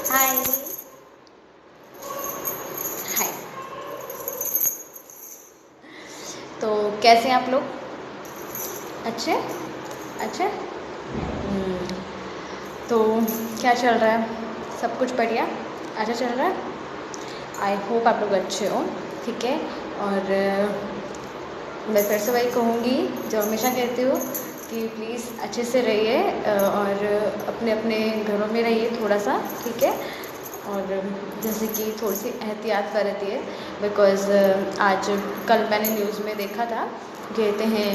हाय हाय। तो कैसे हैं आप लोग? अच्छे अच्छे। तो क्या चल रहा है? सब कुछ बढ़िया अच्छा चल रहा है। आई होप आप लोग अच्छे हो। ठीक है। और मैं फिर से वही कहूँगी जो हमेशा कहती हूँ कि प्लीज़ अच्छे से रहिए और अपने अपने घरों में रहिए थोड़ा सा। ठीक है। और जैसे कि थोड़ी सी एहतियात बरतिए है बिकॉज़ आज कल मैंने न्यूज़ में देखा था कहते हैं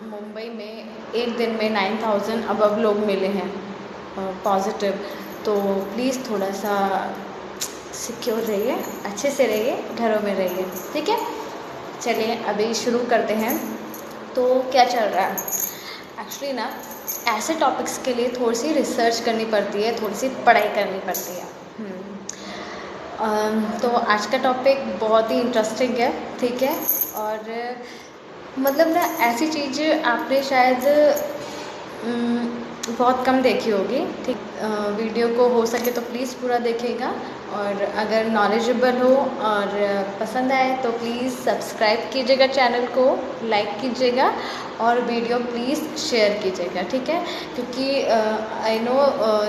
मुंबई में एक दिन में 9,000 अबव लोग मिले हैं पॉजिटिव। तो प्लीज़ थोड़ा सा सिक्योर रहिए, अच्छे से रहिए, घरों में रहिए। ठीक है। चलिए अभी शुरू करते हैं। तो क्या चल रहा है एक्चुअली ना, ऐसे टॉपिक्स के लिए थोड़ी सी रिसर्च करनी पड़ती है, थोड़ी सी पढ़ाई करनी पड़ती है। तो आज का टॉपिक बहुत ही इंटरेस्टिंग है। ठीक है। और मतलब ना ऐसी चीज़ आपने शायद बहुत कम देखी होगी। ठीक। वीडियो को हो सके तो प्लीज़ पूरा देखिएगा और अगर नॉलेजेबल हो और पसंद आए तो प्लीज़ सब्सक्राइब कीजिएगा, चैनल को लाइक कीजिएगा और वीडियो प्लीज़ शेयर कीजिएगा। ठीक है। क्योंकि आई नो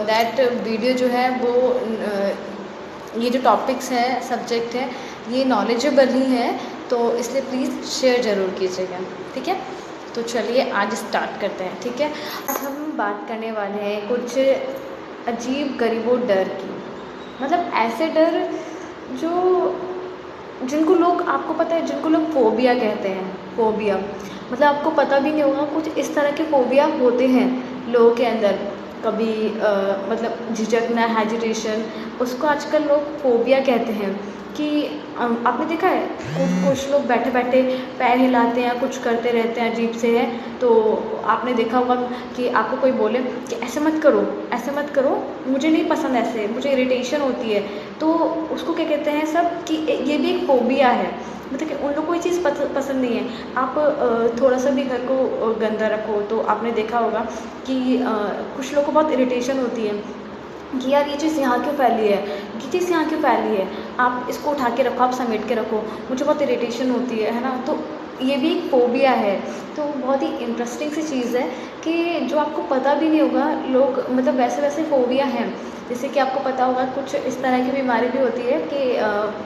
दैट वीडियो जो है वो ये जो टॉपिक्स हैं, सब्जेक्ट है, ये नॉलेजेबल ही है, तो इसलिए प्लीज़ शेयर ज़रूर कीजिएगा। ठीक है। तो चलिए आज स्टार्ट करते हैं। ठीक है। आज हम बात करने वाले हैं कुछ अजीब गरीबों डर की। मतलब ऐसे डर जो जिनको लोग, आपको पता है, जिनको लोग फोबिया कहते हैं। फोबिया मतलब आपको पता भी नहीं होगा कुछ इस तरह के फोबिया होते हैं लोगों के अंदर। कभी मतलब झिझकना, हेजिटेशन, उसको आजकल लोग फोबिया कहते हैं। कि आपने देखा है कुछ लोग बैठे बैठे पैर हिलाते हैं, कुछ करते रहते हैं अजीब से है। तो आपने देखा होगा कि आपको कोई बोले कि ऐसे मत करो, ऐसे मत करो, मुझे नहीं पसंद, ऐसे मुझे इरिटेशन होती है। तो उसको क्या कहते हैं सब कि ये भी एक फोबिया है। मतलब कि उन लोग को ये चीज़ पसंद नहीं है। आप थोड़ा सा भी घर को गंदा रखो तो आपने देखा होगा कि कुछ लोगों को बहुत इरिटेशन होती है कि यार ये चीज़ यहाँ क्यों फैली है, ये चीज़ यहाँ क्यों फैली है, आप इसको उठा के रखो, आप समेट के रखो, मुझे बहुत इरिटेशन होती है ना। तो ये भी एक फोबिया है। तो बहुत ही इंटरेस्टिंग सी चीज़ है कि जो आपको पता भी नहीं होगा, लोग मतलब वैसे वैसे फोबिया हैं। जैसे कि आपको पता होगा कुछ इस तरह की बीमारी भी होती है कि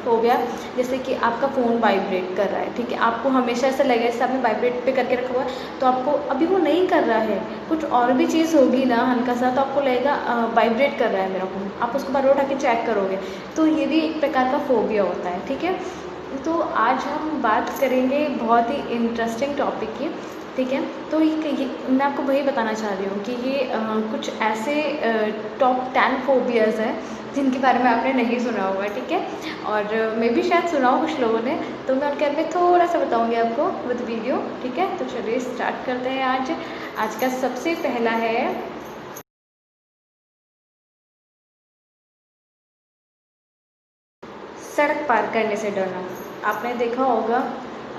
फोबिया, जैसे कि आपका फ़ोन वाइब्रेट कर रहा है। ठीक है। आपको हमेशा ऐसा लगेगा जैसे आपने वाइब्रेट पे करके रखा हुआ है, तो आपको अभी वो नहीं कर रहा है, कुछ और भी चीज़ होगी ना हल्का सा, तो आपको लगेगा वाइब्रेट कर रहा है मेरा फ़ोन, आप उसको बार बार उठा के चेक करोगे। तो ये भी एक प्रकार का फोबिया होता है। ठीक है। तो आज हम बात करेंगे बहुत ही इंटरेस्टिंग टॉपिक की। ठीक है। तो ये मैं आपको वही बताना चाह रही हूँ कि ये कुछ ऐसे टॉप 10 फोबियाज़ हैं जिनके बारे में आपने नहीं सुना होगा। ठीक है। और मैं भी शायद सुना हो कुछ लोगों ने, तो मैं उनके बारे में थोड़ा सा बताऊँगी आपको विद वीडियो। ठीक है। तो चलिए स्टार्ट करते हैं। आज का सबसे पहला है सड़क पार करने से डरना। आपने देखा होगा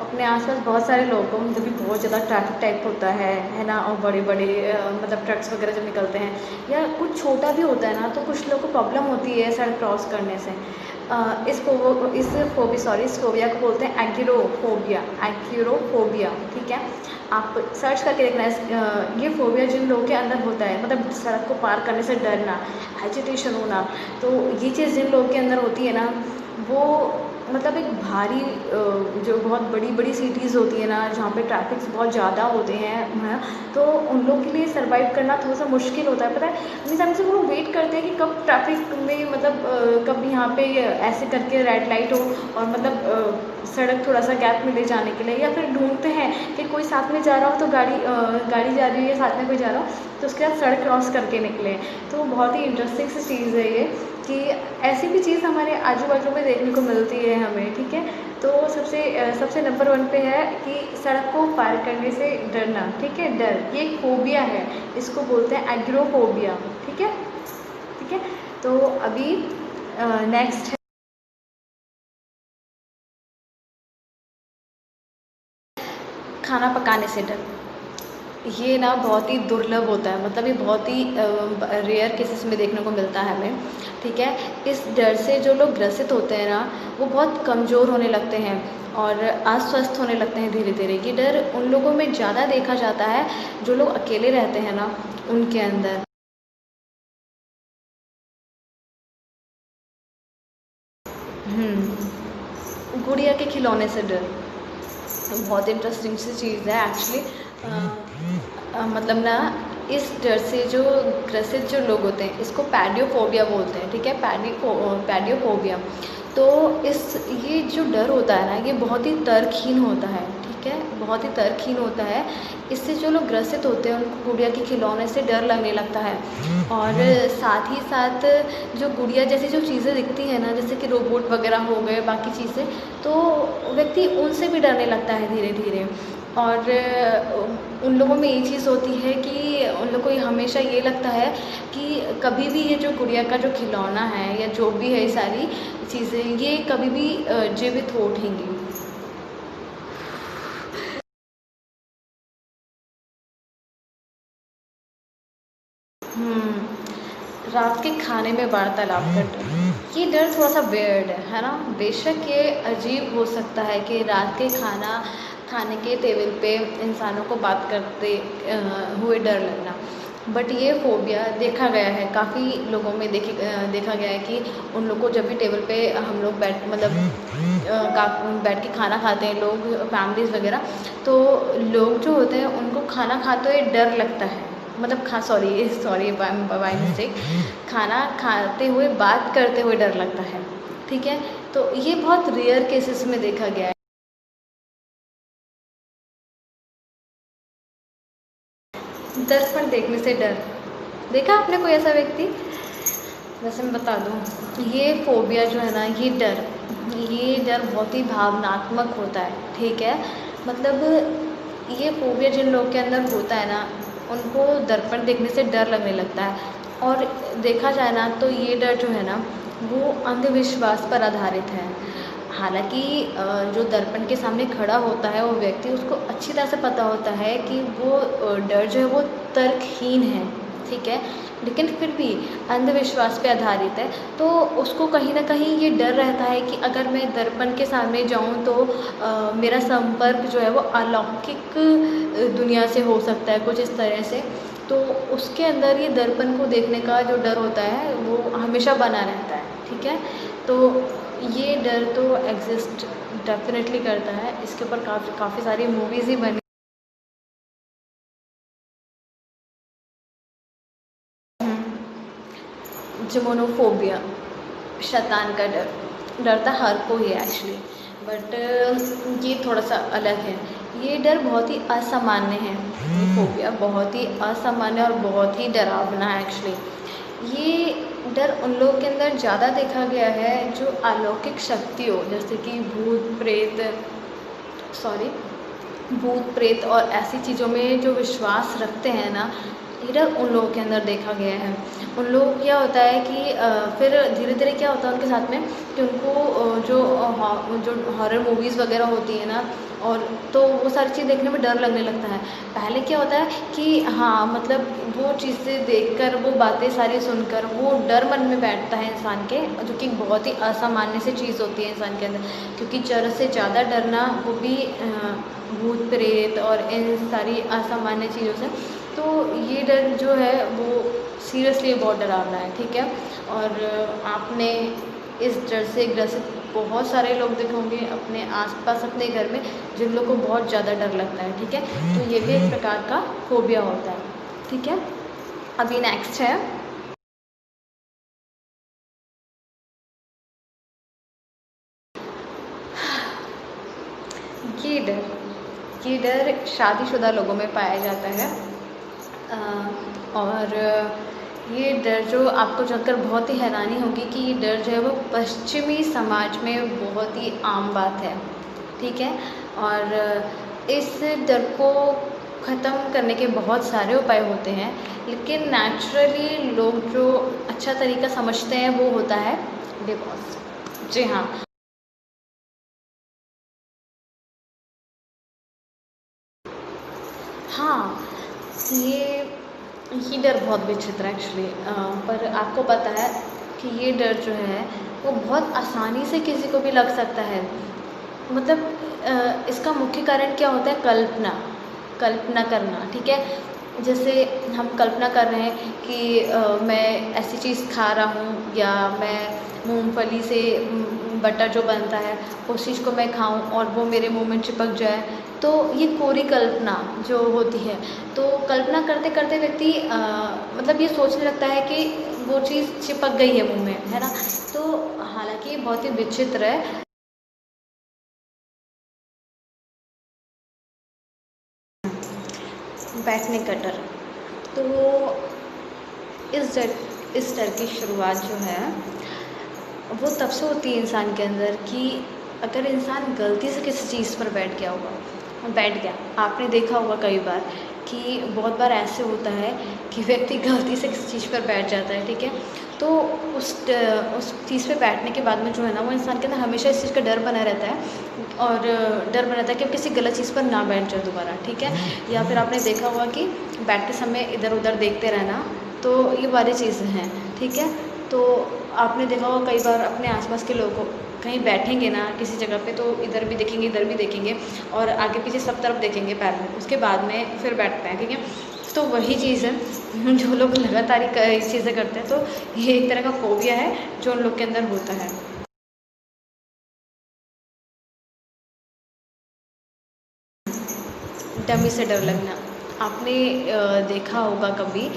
अपने आसपास बहुत सारे लोगों को जब भी बहुत ज़्यादा ट्रैफिक टाइप होता है ना, और बड़े बड़े मतलब ट्रक्स वगैरह जब निकलते हैं या कुछ छोटा भी होता है ना, तो कुछ लोगों को प्रॉब्लम होती है सड़क क्रॉस करने से। इस फोबिया को बोलते हैं एग्रोफोबिया। एग्रोफोबिया। ठीक है। आप सर्च करके देखना ये फोबिया जिन लोगों के अंदर होता है, मतलब सड़क को पार करने से डरना, एजिटेशन होना, तो ये चीज़ जिन लोगों के अंदर होती है ना, वो मतलब एक भारी जो बहुत बड़ी बड़ी सिटीज़ होती है ना, जहाँ पे ट्रैफिक्स बहुत ज़्यादा होते हैं, तो उन लोगों के लिए सर्वाइव करना थोड़ा सा मुश्किल होता है। पता है, मीन्स हमसे वो वेट करते हैं कि कब ट्रैफिक में मतलब कब यहाँ पे ऐसे करके रेड लाइट हो और मतलब सड़क थोड़ा सा गैप मिले जाने के लिए, या फिर ढूंढते हैं कि कोई साथ में जा रहा हो तो गाड़ी जा रही है या साथ में कोई जा रहा हो तो उसके बाद सड़क क्रॉस करके निकले। तो बहुत ही इंटरेस्टिंग सी चीज़ है ये कि ऐसी भी चीज़ हमारे आजू बाजू में देखने को मिलती है हमें। ठीक है। तो सबसे नंबर 1 पे है कि सड़क को पार करने से डरना। ठीक है। डर ये एक फोबिया है, इसको बोलते हैं एग्रोफोबिया। ठीक है। ठीक है। तो अभी नेक्स्ट है खाना पकाने से डर। ये ना बहुत ही दुर्लभ होता है, मतलब ये बहुत ही रेयर केसेस में देखने को मिलता है हमें। ठीक है। इस डर से जो लोग ग्रसित होते हैं ना, वो बहुत कमज़ोर होने लगते हैं और अस्वस्थ होने लगते हैं धीरे धीरे। ये डर उन लोगों में ज़्यादा देखा जाता है जो लोग अकेले रहते हैं ना, उनके अंदर। गुड़िया के खिलौने से डर बहुत इंटरेस्टिंग सी चीज़ है एक्चुअली। मतलब ना, इस डर से जो ग्रसित जो लोग होते हैं, इसको पैडियोफोबिया बोलते हैं, ठीक है। पैडियोफोबिया। तो ये जो डर होता है ना, ये बहुत ही तर्कहीन होता है, ठीक है, बहुत ही तर्कहीन होता है। इससे जो लोग ग्रसित होते हैं उनको गुड़िया के खिलौने से डर लगने लगता है। और साथ ही साथ जो गुड़िया जैसी जो चीज़ें दिखती हैं ना, जैसे कि रोबोट वगैरह हो गए, बाकी चीज़ें, तो व्यक्ति उनसे भी डरने लगता है धीरे धीरे। और उन लोगों में ये चीज़ होती है कि उन लोगों को हमेशा ये लगता है कि कभी भी ये जो गुड़िया का जो खिलौना है या जो भी है, ये सारी चीज़ें ये कभी भी जीवित हो उठेंगी। रात के खाने में वार्तालाप का डर, ये डर थोड़ा सा वियर्ड है ना। बेशक ये अजीब हो सकता है कि रात के खाने के टेबल पे इंसानों को बात करते हुए डर लगना, बट ये फोबिया देखा गया है काफ़ी लोगों में। देखा गया है कि उन लोग को जब भी टेबल पे हम लोग बैठ के खाना खाते हैं लोग, फैमिलीज़ वगैरह, तो लोग जो होते हैं उनको खाना खाते हुए डर लगता है। मतलब सॉरी बाय मिस्टेक, खाना खाते हुए बात करते हुए डर लगता है, ठीक है। तो ये बहुत रेयर केसेस में देखा गया है। दर्पण देखने से डर, देखा आपने कोई ऐसा व्यक्ति? वैसे मैं बता दूँ, ये फोबिया जो है ना, ये डर बहुत ही भावनात्मक होता है, ठीक है। मतलब ये फोबिया जिन लोग के अंदर होता है ना, उनको दर्पण देखने से डर लगने लगता है। और देखा जाए ना, तो ये डर जो है ना, वो अंधविश्वास पर आधारित है। हालाँकि जो दर्पण के सामने खड़ा होता है वो व्यक्ति, उसको अच्छी तरह से पता होता है कि वो डर जो है वो तर्कहीन है, ठीक है। लेकिन फिर भी अंधविश्वास पे आधारित है, तो उसको कहीं न कहीं ये डर रहता है कि अगर मैं दर्पण के सामने जाऊँ तो मेरा संपर्क जो है वो अलौकिक दुनिया से हो सकता है, कुछ इस तरह से। तो उसके अंदर ये दर्पण को देखने का जो डर होता है वो हमेशा बना रहता है, ठीक है। तो ये डर तो एग्ज़िस्ट डेफ़िनेटली करता है। इसके ऊपर काफ़ी सारी मूवीज़ ही बनी। जिमोनोफोबिया, शैतान का डर, डरता हर कोई है एक्चुअली, बट ये थोड़ा सा अलग है। ये डर बहुत ही असामान्य है। ये फोबिया बहुत ही असामान्य और बहुत ही डरावना है एक्चुअली। ये डर उन लोगों के अंदर ज़्यादा देखा गया है जो अलौकिक शक्ति हो, जैसे कि भूत प्रेत और ऐसी चीज़ों में जो विश्वास रखते हैं ना, ये डर उन लोगों के अंदर देखा गया है। उन लोगों को क्या होता है कि फिर धीरे धीरे क्या होता है उनके साथ में कि उनको जो हॉरर मूवीज़ वगैरह होती है ना, और तो वो सारी चीज़ देखने में डर लगने लगता है। पहले क्या होता है कि हाँ, मतलब वो चीज़ें देखकर, वो बातें सारी सुनकर वो डर मन में बैठता है इंसान के, जो कि बहुत ही असामान्य सी चीज़ होती है इंसान के अंदर। क्योंकि ज़रूरत से ज़्यादा डरना, वो भी भूत प्रेत और इन सारी असामान्य चीज़ों से, तो ये डर जो है वो सीरियसली बहुत डरावना है, ठीक है। और आपने इस डर से ग्रसित बहुत सारे लोग देखे होंगे अपने आसपास, अपने घर में, जिन लोगों को बहुत ज़्यादा डर लगता है, ठीक है। तो ये भी एक प्रकार का फोबिया होता है, ठीक है। अभी नेक्स्ट है ये डर। ये डर शादीशुदा लोगों में पाया जाता है। और ये डर जो आपको जानकर बहुत ही हैरानी होगी कि ये डर जो है वो पश्चिमी समाज में बहुत ही आम बात है, ठीक है। और इस डर को ख़त्म करने के बहुत सारे उपाय होते हैं, लेकिन नेचुरली लोग जो अच्छा तरीका समझते हैं वो होता है डिवोर्स। जी हाँ। हाँ, ये डर बहुत विचित्र है एक्चुअली। पर आपको पता है, कि ये डर जो है वो बहुत आसानी से किसी को भी लग सकता है। मतलब इसका मुख्य कारण क्या होता है? कल्पना करना, ठीक है? जैसे हम कल्पना कर रहे हैं कि मैं ऐसी चीज़ खा रहा हूँ, या मैं मूँगफली से बटर जो बनता है उस चीज़ को मैं खाऊं और वो मेरे मुंह में चिपक जाए, तो ये कोरी कल्पना जो होती है। तो कल्पना करते करते व्यक्ति मतलब ये सोचने लगता है कि वो चीज़ चिपक गई है मुंह में, है ना? तो हालांकि ये बहुत ही विचित्र है। बैठने का डर, तो इस डर की शुरुआत जो है वो तब से होती है इंसान के अंदर कि अगर इंसान गलती से किसी चीज़ पर बैठ गया। आपने देखा होगा कई बार कि बहुत बार ऐसे होता है कि व्यक्ति गलती से किसी चीज़ पर बैठ जाता है, ठीक है? तो उस चीज़ पे बैठने के बाद में जो है ना, वो इंसान के अंदर हमेशा इस चीज़ का डर बना रहता है, और डर बना रहता है कि अब किसी गलत चीज़ पर ना बैठ जाए दोबारा, ठीक है? या फिर आपने देखा होगा कि बैठते समय इधर उधर देखते रहना, तो ये वाली चीज़ें हैं, ठीक है? तो आपने देखा होगा कई बार अपने आसपास के लोगों को, कहीं बैठेंगे ना किसी जगह पे, तो इधर भी देखेंगे इधर भी देखेंगे और आगे पीछे सब तरफ देखेंगे पैर में, उसके बाद में फिर बैठते हैं, ठीक है? तो वही चीज़ है जो लोग लगातार ये चीज़ें करते हैं, तो ये एक तरह का फोबिया है जो उन लोग के अंदर होता है। डमी से डर लगना, आपने देखा होगा कभी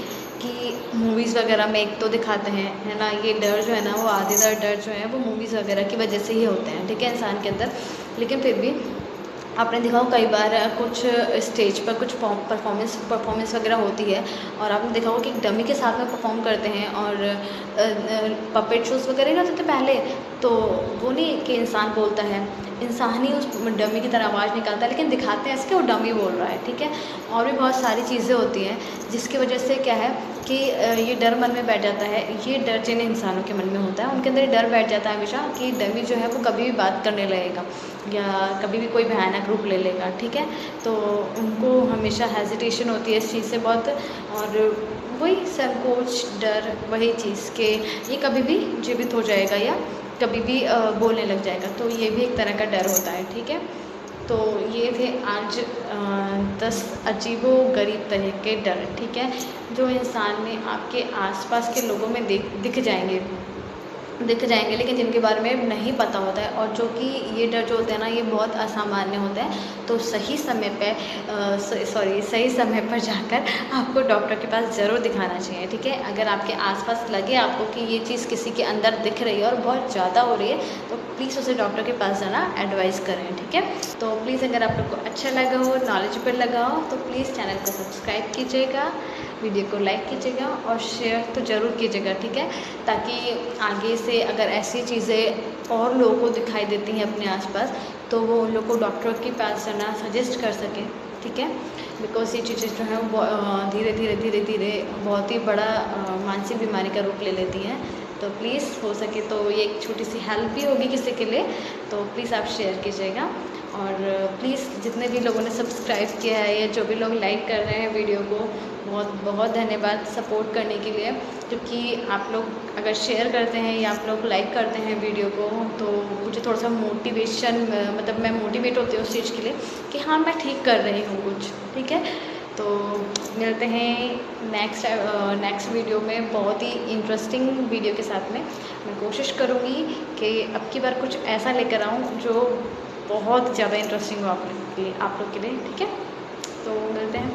कि मूवीज़ वगैरह में एक तो दिखाते हैं, है ना? ये डर जो है ना, वो आधेदार डर जो है वो मूवीज़ वगैरह की वजह से ही होते हैं, ठीक है, इंसान के अंदर। लेकिन फिर भी आपने देखा हो कई बार कुछ स्टेज पर कुछ परफॉर्मेंस वगैरह होती है, और आपने देखा होगा कि एक डमी के साथ में परफॉर्म करते हैं, और पपेट शोज़ वगैरह नहीं होते थे पहले, तो वो नहीं कि इंसान बोलता है, इंसान ही उस डमी की तरह आवाज़ निकालता है, लेकिन दिखाते हैं ऐसे कि वो डमी बोल रहा है, ठीक है? और भी बहुत सारी चीज़ें होती हैं जिसकी वजह से क्या है कि ये डर मन में बैठ जाता है। ये डर जिन इंसानों के मन में होता है उनके अंदर ये डर बैठ जाता है हमेशा कि डमी जो है वो कभी भी बात करने लगेगा, या कभी भी कोई भयानक रूप ले लेगा, ठीक है? तो उनको हमेशा हेजिटेशन होती है इस चीज़ से बहुत, और वही संकोच, डर, वही चीज़ के ये कभी भी जीवित हो जाएगा या कभी भी बोलने लग जाएगा, तो ये भी एक तरह का डर होता है, ठीक है? तो ये थे आज 10 अजीबो गरीब तरह के डर, ठीक है? जो इंसान में आपके आसपास के लोगों में दिख जाएंगे, लेकिन जिनके बारे में नहीं पता होता है, और जो कि ये डर जो होते हैं ना, ये बहुत असामान्य होता है। तो सही समय पर जाकर आपको डॉक्टर के पास ज़रूर दिखाना चाहिए, ठीक है? अगर आपके आसपास लगे आपको कि ये चीज़ किसी के अंदर दिख रही है और बहुत ज़्यादा हो रही है, तो प्लीज़ उसे डॉक्टर के पास जाना एडवाइस करें, ठीक है? तो प्लीज़ अगर आप लोग को अच्छा लगा हो, नॉलेजेबल लगा हो, तो प्लीज़ चैनल को सब्सक्राइब कीजिएगा, वीडियो को लाइक कीजिएगा और शेयर तो ज़रूर कीजिएगा, ठीक है? ताकि आगे से अगर ऐसी चीज़ें और लोगों को दिखाई देती हैं अपने आसपास, तो वो उन लोग को डॉक्टर के पास जाना सजेस्ट कर सकें, ठीक है? बिकॉज़ ये चीज़ें जो हैं वो धीरे धीरे बहुत ही बड़ा मानसिक बीमारी का रूप ले लेती हैं। तो प्लीज़ हो सके तो ये एक छोटी सी हेल्प भी होगी किसी के लिए, तो प्लीज़ आप शेयर कीजिएगा। और प्लीज़ जितने भी लोगों ने सब्सक्राइब किया है या जो भी लोग लाइक कर रहे हैं वीडियो को, बहुत बहुत धन्यवाद सपोर्ट करने के लिए, क्योंकि आप लोग अगर शेयर करते हैं या आप लोग लाइक करते हैं वीडियो को, तो मुझे थोड़ा सा मोटिवेशन, मतलब मैं मोटिवेट होती हूँ उस चीज़ के लिए कि हाँ मैं ठीक कर रही हूँ कुछ, ठीक है? तो मिलते हैं नेक्स्ट वीडियो में बहुत ही इंटरेस्टिंग वीडियो के साथ में। मैं कोशिश करूँगी कि अब की बार कुछ ऐसा लेकर आऊँ जो बहुत ज़्यादा इंटरेस्टिंग हो आप लोग के लिए, ठीक है? तो मिलते हैं।